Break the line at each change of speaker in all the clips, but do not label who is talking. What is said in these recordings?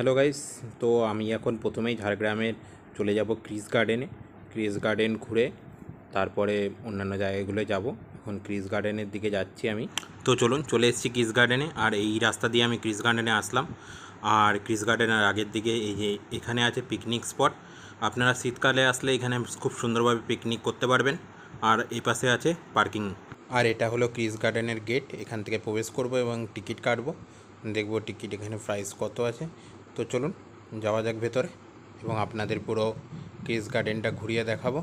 Hello guys, তো আমি এখন প্রথমেই ঝাড়গ্রামের চলে যাব ক্রিস গার্ডেনে। ক্রিস গার্ডেন ঘুরে তারপরে অন্যান্য জায়গাগুলো যাব। এখন ক্রিস গার্ডেনের দিকে যাচ্ছি আমি। তো চলুন, চলে এসেছি ক্রিস গার্ডেনে। আর এই রাস্তা দিয়ে আমি ক্রিস গার্ডেনে আসলাম। আর ক্রিস গার্ডেনের আগের দিকে এই যে এখানে আছে পিকনিক স্পট। আপনারা শীতকালে আসলে এখানে খুব সুন্দরভাবে পিকনিক করতে পারবেন। আর এই পাশে আছে পার্কিং। আর এটা হলো ক্রিস গার্ডেনের গেট। এখান থেকে প্রবেশ করব এবং টিকিট কাটবো, দেখব টিকিট এখানে প্রাইস কত আছে। তো চলুন যাওয়া যাক ভেতরে এবং আপনাদের পুরো ক্রিস গার্ডেনটা ঘুরিয়ে দেখাবো।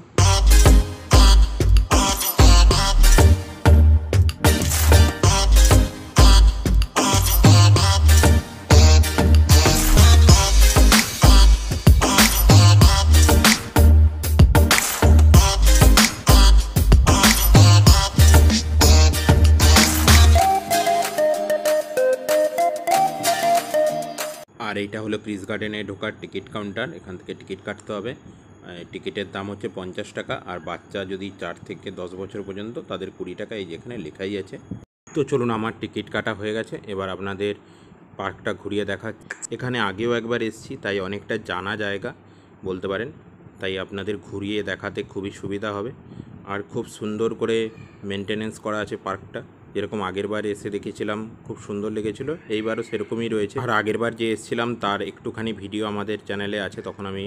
আর এইটা হলো ক্রিস গার্ডেনে ঢোকার টিকিট কাউন্টার। এখান থেকে টিকিট কাটতে হবে। টিকিটের দাম হচ্ছে 50 টাকা। আর বাচ্চা যদি 4 থেকে 10 বছর পর্যন্ত তাদের 20 টাকা, এই যেখানে লেখাই আছে। তো চলুন, আমার টিকিট কাটা হয়ে গেছে। এবার আপনাদের পার্কটা ঘুরিয়ে দেখা। এখানে আগেও একবার এসেছি, তাই অনেকটা জানা জায়গা বলতে পারেন। তাই আপনাদের ঘুরিয়ে দেখাতে খুবই সুবিধা হবে। আর খুব সুন্দর করে মেনটেনেন্স করা আছে পার্কটা। যেরকম আগেরবার এসে দেখেছিলাম খুব সুন্দর লেগেছিল, এইবারও সেরকমই রয়েছে। আর আগেরবার যে এসেছিলাম তার একটুখানি ভিডিও আমাদের চ্যানেলে আছে, তখন আমি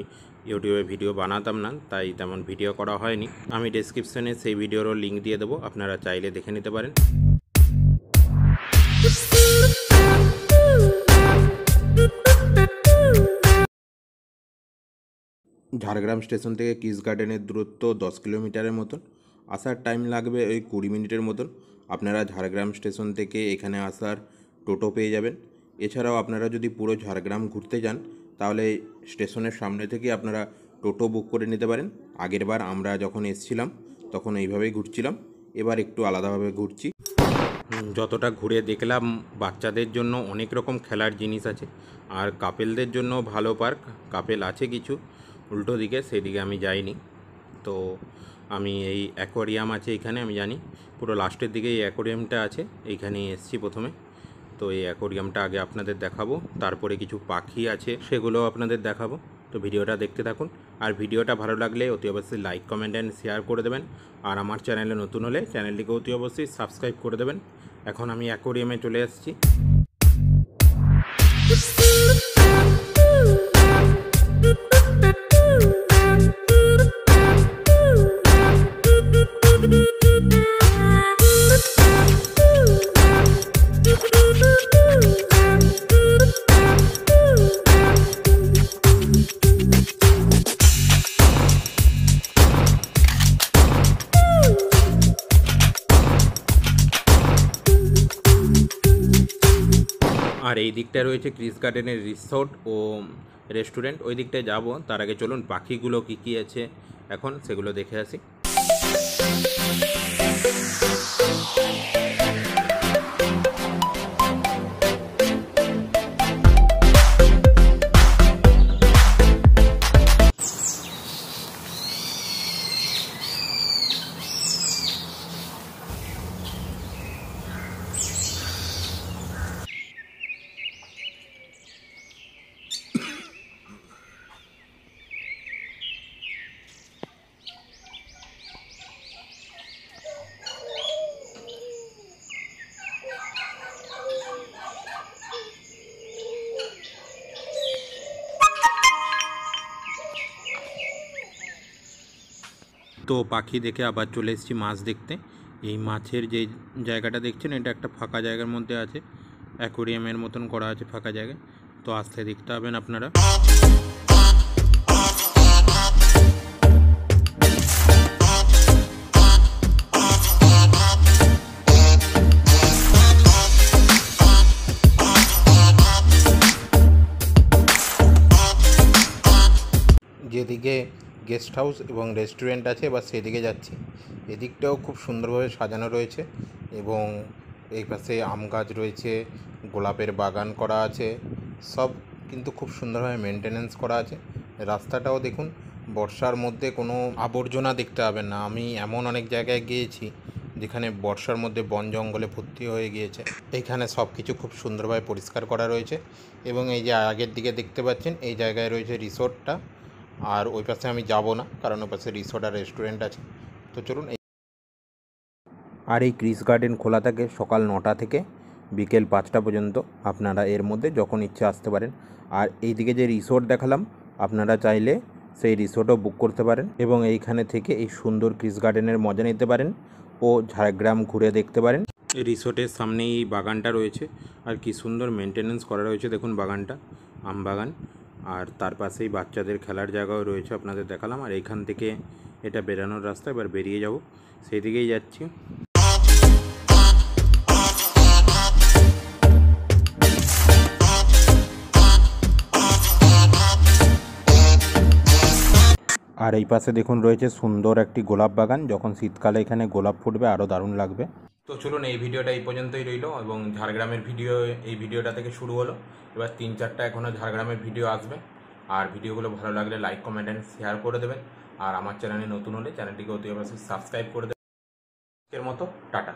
ইউটিউবে ভিডিও বানাতাম না, তাই তেমন ভিডিও করা হয়নি। আমি ডেসক্রিপশনে সেই ভিডিওরও লিঙ্ক দিয়ে দেবো, আপনারা চাইলে দেখে নিতে পারেন। ঝাড়গ্রাম স্টেশন থেকে ক্রিস গার্ডেনের দূরত্ব 10 কিলোমিটারের মতন। আসার টাইম লাগবে ওই 20 মিনিটের মতন। আপনারা ঝাড়গ্রাম স্টেশন থেকে এখানে আসার টোটো পেয়ে যাবেন। এছাড়াও আপনারা যদি পুরো ঝাড়গ্রাম ঘুরতে যান তাহলে স্টেশনের সামনে থেকে আপনারা টোটো বুক করে নিতে পারেন। আগেরবার আমরা যখন এসেছিলাম তখন এইভাবেই ঘুরছিলাম, এবার একটু আলাদাভাবে ঘুরছি। যতটা ঘুরে দেখলাম বাচ্চাদের জন্য অনেক রকম খেলার জিনিস আছে, আর কাপেলদের জন্য ভালো পার্ক। কাপেল আছে কিছু উল্টো দিকে, সেদিকে আমি যাইনি। তো আমি এই অ্যাকোয়ারিয়াম আছে এখানে, আমি জানি পুরো লাস্টের দিকে এই অ্যাকোয়ারিয়ামটা আছে, এইখানেই এসেছি প্রথমে। তো এই অ্যাকোয়ারিয়ামটা আগে আপনাদের দেখাবো, তারপরে কিছু পাখি আছে সেগুলো আপনাদের দেখাবো। তো ভিডিওটা দেখতে থাকুন। আর ভিডিওটা ভালো লাগলে অতি অবশ্যই লাইক, কমেন্ট অ্যান্ড শেয়ার করে দেবেন। আর আমার চ্যানেলে নতুন হলে চ্যানেলটিকে অতি অবশ্যই সাবস্ক্রাইব করে দেবেন। এখন আমি অ্যাকোয়ারিয়ামে চলে এসেছি। আর এই দিকটা রয়েছে ক্রিস গার্ডেনের রিসোর্ট ও রেস্টুরেন্ট। ওই দিকটায় যাব, তার আগে চলুন পাখিগুলো কী আছে এখন সেগুলো দেখে আসি। তো পাখি দেখে আবার চলে এসেছি মাছ দেখতে। এই মাছের যে জায়গাটা দেখছেন এটা একটা ফাঁকা জায়গার মধ্যে আছে, অ্যাকোয়ারিয়ামের মতন করা আছে ফাঁকা জায়গায়। তো আস্তে দেখতে হবেন আপনারা। যেদিকে গেস্ট হাউস এবং রেস্টুরেন্ট আছে বা সেদিকে যাচ্ছি। এদিকটাও খুব সুন্দরভাবে সাজানো রয়েছে এবং এই পাশে আম গাছ রয়েছে, গোলাপের বাগান করা আছে, সব কিন্তু খুব সুন্দরভাবে মেনটেনেন্স করা আছে। রাস্তাটাও দেখুন, বর্ষার মধ্যে কোনো আবর্জনা দেখতে পাবেন না। আমি এমন অনেক জায়গায় গিয়েছি যেখানে বর্ষার মধ্যে বন জঙ্গলে ভর্তি হয়ে গিয়েছে। এইখানে সব কিছু খুব সুন্দরভাবে পরিষ্কার করা রয়েছে এবং এই যে আগের দিকে দেখতে পাচ্ছেন এই জায়গায় রয়েছে রিসোর্টটা। আর ওই পাশে আমি যাব না, কারণ ওই পাশে রিসোর্ট আর রেস্টুরেন্ট আছে। তো চলুন। আর এই ক্রিস গার্ডেন খোলা থাকে সকাল 9টা থেকে বিকেল 5টা পর্যন্ত। আপনারা এর মধ্যে যখন ইচ্ছে আসতে পারেন। আর এইদিকে যে রিসোর্ট দেখালাম, আপনারা চাইলে সেই রিসোর্টও বুক করতে পারেন এবং এইখানে থেকে এই সুন্দর ক্রিস গার্ডেনের মজা নিতে পারেন ও ঝাড়গ্রাম ঘুরে দেখতে পারেন। এই রিসোর্টের সামনেই এই বাগানটা রয়েছে, আর কি সুন্দর মেনটেনেন্স করা রয়েছে দেখুন বাগানটা, আম বাগান। আর তার পাশেই বাচ্চাদের খেলার জায়গাও রয়েছে, আপনাদের দেখালাম। আর এইখান থেকে এটা বেরানোর রাস্তা, এবার বেরিয়ে যাব, সেই দিকেই যাচ্ছি। আর এই পাশে দেখুন রয়েছে সুন্দর একটি গোলাপ বাগান, যখন শীতকালে এখানে গোলাপ ফুটবে আরও দারুণ লাগবে। তো চলুন, এই ভিডিওটা এই পর্যন্তই রইল এবং ঝাড়গ্রামের ভিডিও এই ভিডিওটা থেকে শুরু হলো। এবার 3-4টা এখনও ঝাড়গ্রামের ভিডিও আসবে। আর ভিডিওগুলো ভালো লাগলে লাইক, কমেন্ট অ্যান্ড শেয়ার করে দেবেন। আর আমার চ্যানেলে নতুন হলে চ্যানেলটিকে অতি অবশ্যই সাবস্ক্রাইব করে দেবেন। এর মতো টাটা।